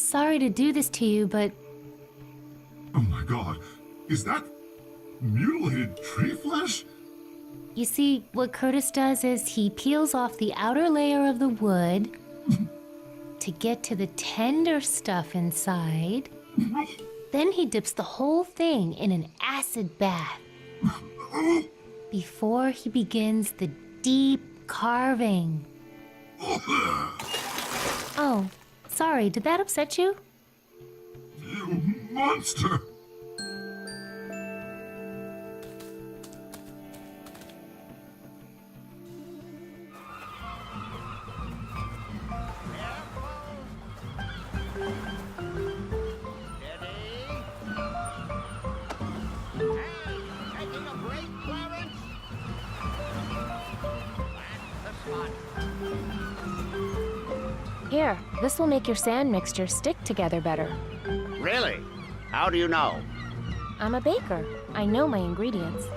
Sorry to do this to you, but... Oh my god, is that mutilated tree flesh? You see, what Curtis does is he peels off the outer layer of the wood to get to the tender stuff inside. Then he dips the whole thing in an acid bath before he begins the deep carving. Oh, sorry, did that upset you? You monster! Here, this will make your sand mixture stick together better. Really? How do you know? I'm a baker. I know my ingredients.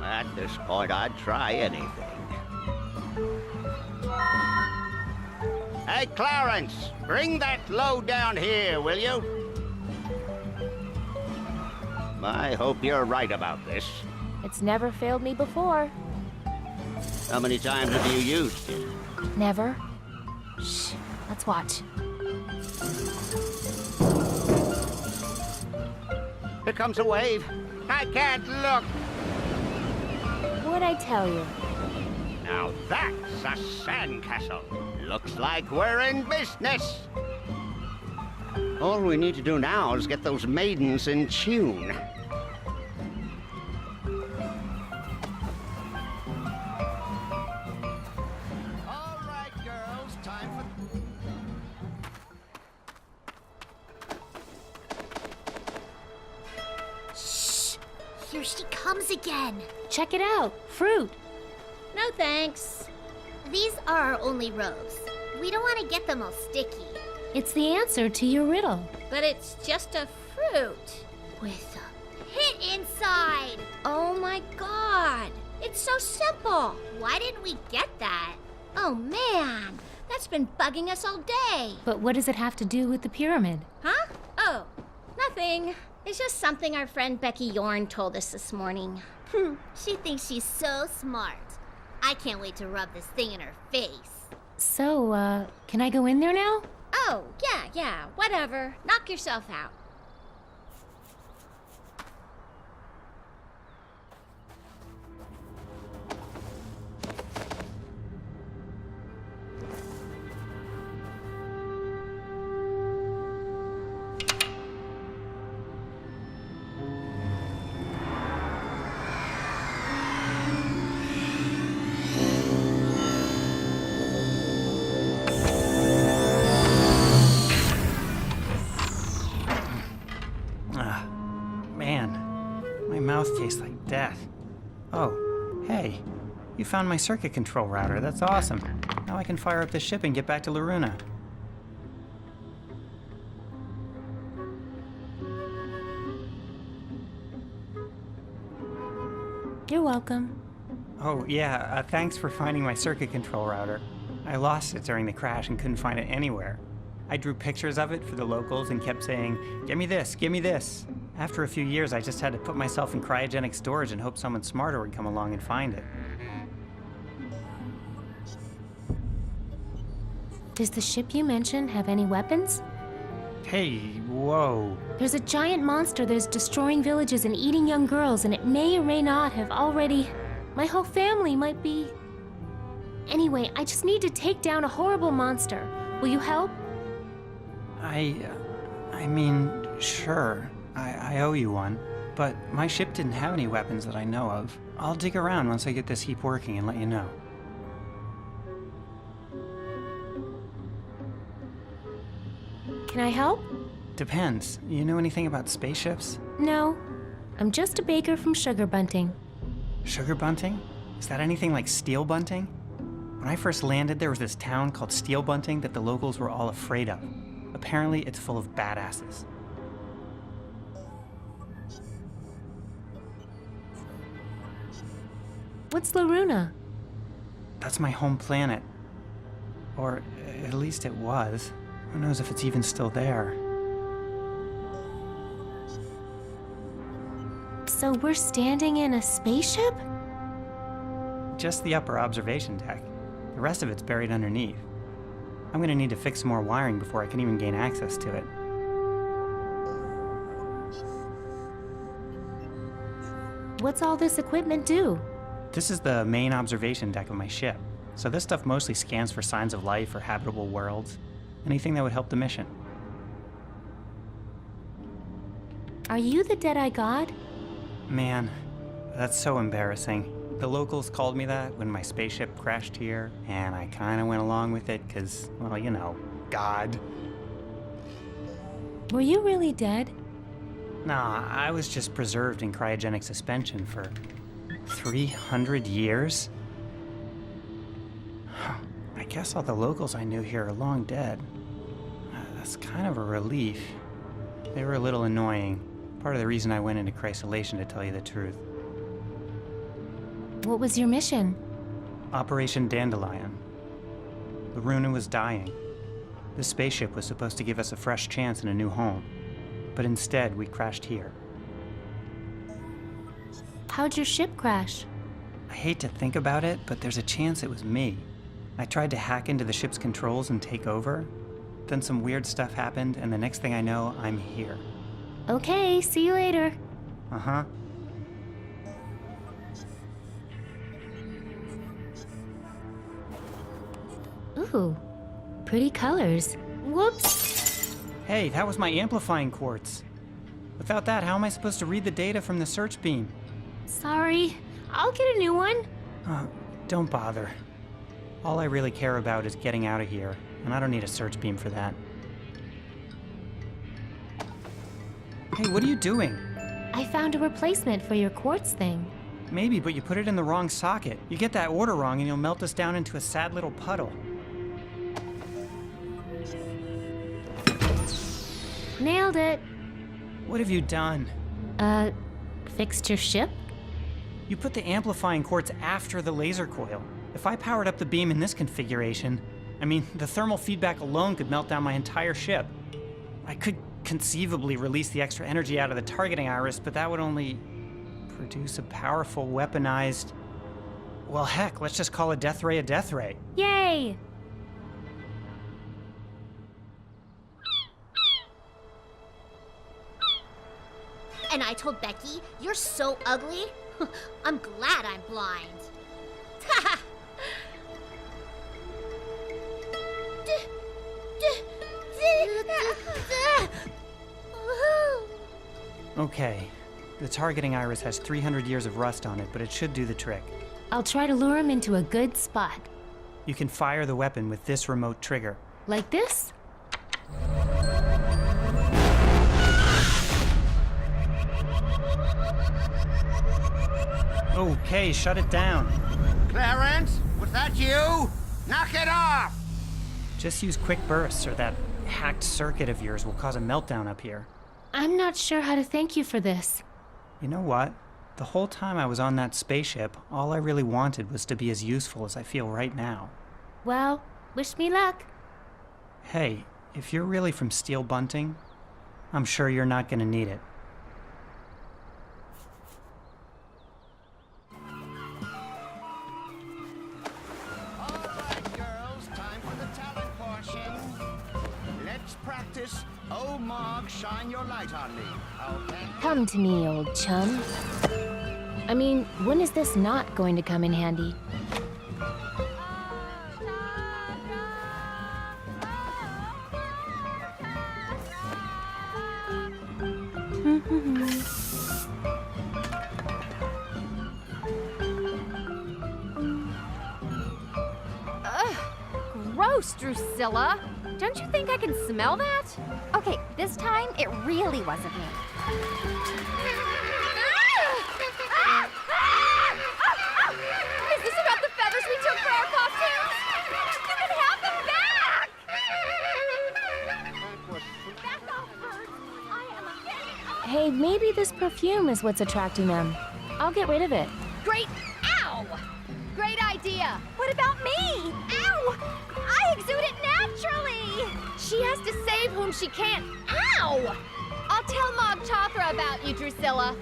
At this point, I'd try anything. Hey, Clarence, bring that load down here, will you? I hope you're right about this. It's never failed me before. How many times have you used it? Never. Shh, let's watch. Here comes a wave. I can't look. What'd I tell you? Now that's a sandcastle. Looks like we're in business. All we need to do now is get those maidens in tune. All right, girls, time for... Shh! Here she comes again. Check it out, fruit. No thanks. These are our only robes. We don't want to get them all sticky. It's the answer to your riddle. But it's just a fruit with a pit inside. Oh my god. It's so simple. Why didn't we get that? Oh man, that's been bugging us all day. But what does it have to do with the pyramid? Huh? Oh, nothing. It's just something our friend Becky Yorn told us this morning. She thinks she's so smart. I can't wait to rub this thing in her face. So, can I go in there now? Oh, yeah, whatever. Knock yourself out. Mouth tastes like death. Oh, hey, you found my circuit control router. That's awesome. Now I can fire up the ship and get back to Loruna. You're welcome. Oh, yeah, thanks for finding my circuit control router. I lost it during the crash and couldn't find it anywhere. I drew pictures of it for the locals and kept saying, "Give me this, give me this." After a few years, I just had to put myself in cryogenic storage and hope someone smarter would come along and find it. Does the ship you mentioned have any weapons? Hey, whoa. There's a giant monster that is destroying villages and eating young girls, and it may or may not have already... My whole family might be... Anyway, I just need to take down a horrible monster. Will you help? I mean, sure. I owe you one. But my ship didn't have any weapons that I know of. I'll dig around once I get this heap working and let you know. Can I help? Depends. You know anything about spaceships? No. I'm just a baker from Sugar Bunting. Sugar Bunting? Is that anything like Steel Bunting? When I first landed, there was this town called Steel Bunting that the locals were all afraid of. Apparently, it's full of badasses. What's Loruna? That's my home planet. Or at least it was. Who knows if it's even still there? So we're standing in a spaceship? Just the upper observation deck. The rest of it's buried underneath. I'm gonna need to fix some more wiring before I can even gain access to it. What's all this equipment do? This is the main observation deck of my ship. So this stuff mostly scans for signs of life or habitable worlds. Anything that would help the mission. Are you the Deadeye God? Man, that's so embarrassing. The locals called me that when my spaceship crashed here, and I kinda went along with it because, well, you know, God. Were you really dead? Nah, I was just preserved in cryogenic suspension for 300 years? I guess all the locals I knew here are long dead. That's kind of a relief. They were a little annoying. Part of the reason I went into crysolation, to tell you the truth. What was your mission? Operation Dandelion. Loruna was dying. The spaceship was supposed to give us a fresh chance and a new home. But instead, we crashed here. How'd your ship crash? I hate to think about it, but there's a chance it was me. I tried to hack into the ship's controls and take over. Then some weird stuff happened, and the next thing I know, I'm here. Okay, see you later. Uh-huh. Ooh, pretty colors. Whoops! Hey, that was my amplifying quartz. Without that, how am I supposed to read the data from the search beam? Sorry, I'll get a new one. Don't bother. All I really care about is getting out of here, and I don't need a search beam for that. Hey, what are you doing? I found a replacement for your quartz thing. Maybe, but you put it in the wrong socket. You get that order wrong and you'll melt us down into a sad little puddle. Nailed it. What have you done? Fixed your ship? You put the amplifying quartz after the laser coil. If I powered up the beam in this configuration, I mean, the thermal feedback alone could melt down my entire ship. I could conceivably release the extra energy out of the targeting iris, but that would only produce a powerful weaponized... Well, heck, let's just call a death ray a death ray. Yay! And I told Becky, you're so ugly. I'm glad I'm blind. Okay, the targeting iris has 300 years of rust on it, but it should do the trick. I'll try to lure him into a good spot. You can fire the weapon with this remote trigger. Like this? Okay, shut it down. Clarence, was that you? Knock it off! Just use quick bursts, or that hacked circuit of yours will cause a meltdown up here. I'm not sure how to thank you for this. You know what? The whole time I was on that spaceship, all I really wanted was to be as useful as I feel right now. Well, wish me luck. Hey, if you're really from Steel Bunting, I'm sure you're not gonna need it. Oh, Mark, shine your light on me. Okay. Come to me, old chum. I mean, when is this not going to come in handy? Gross, Drusilla! Don't you think I can smell that? Okay, this time it really wasn't me. Is this about the feathers we took for our costumes? You can have them back! Back off, birds! I am a Hey, maybe this perfume is what's attracting them. I'll get rid of it. Great! Ow! Great idea! What about me? Ow! I exude it naturally! She has whom she can't. Ow! I'll tell Mog Chothra about you, Drusilla.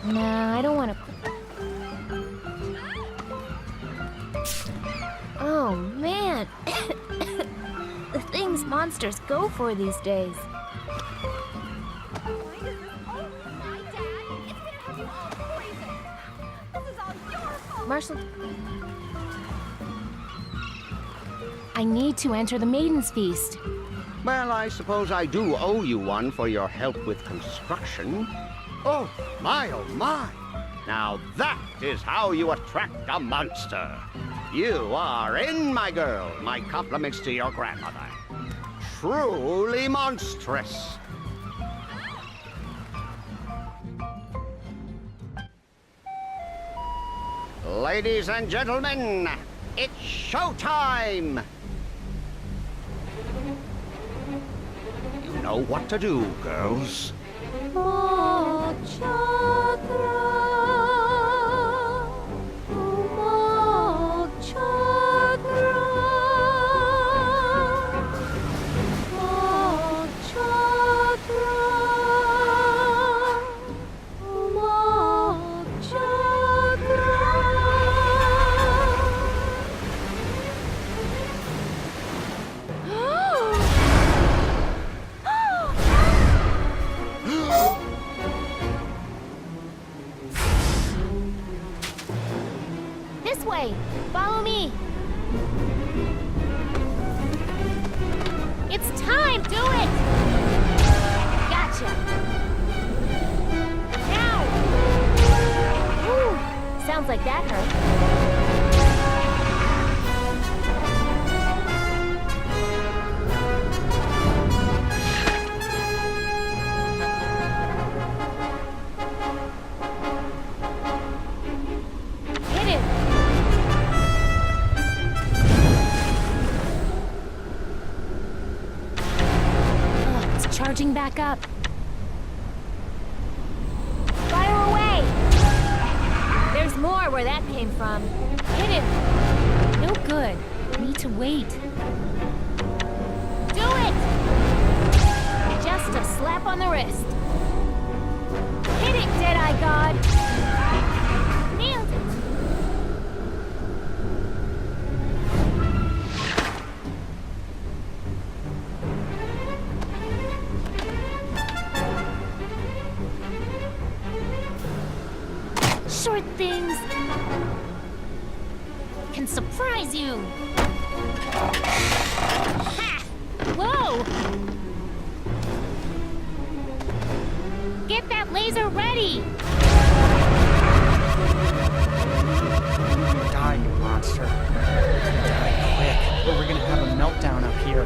Nah, I don't want to. Oh, man. The things monsters go for these days. Why is this always my dad? It's gonna have you all poisoned. This is all your fault. Marshall. I need to enter the Maiden's Feast. Well, I suppose I do owe you one for your help with construction. Oh my! Now that is how you attract a monster. You are in, my girl. My compliments to your grandmother. Truly monstrous. Ladies and gentlemen, it's showtime! You know what to do, girls. Mog Chothra, Mog Chothra, Mog Chothra, Mog Chothra. This way! Follow me! It's time, do it! Gotcha! Now! Ooh, sounds like that hurt. Hit it! Oh, it's charging back up. Fire away! There's more where that came from. Hit it! No good. Need to wait. Do it! Just a slap on the wrist. Hit it, Deadeye God! Nailed it! Short things can surprise you. Ha! Whoa! Get that laser ready! Die, you monster. Die quick, or we're gonna have a meltdown up here.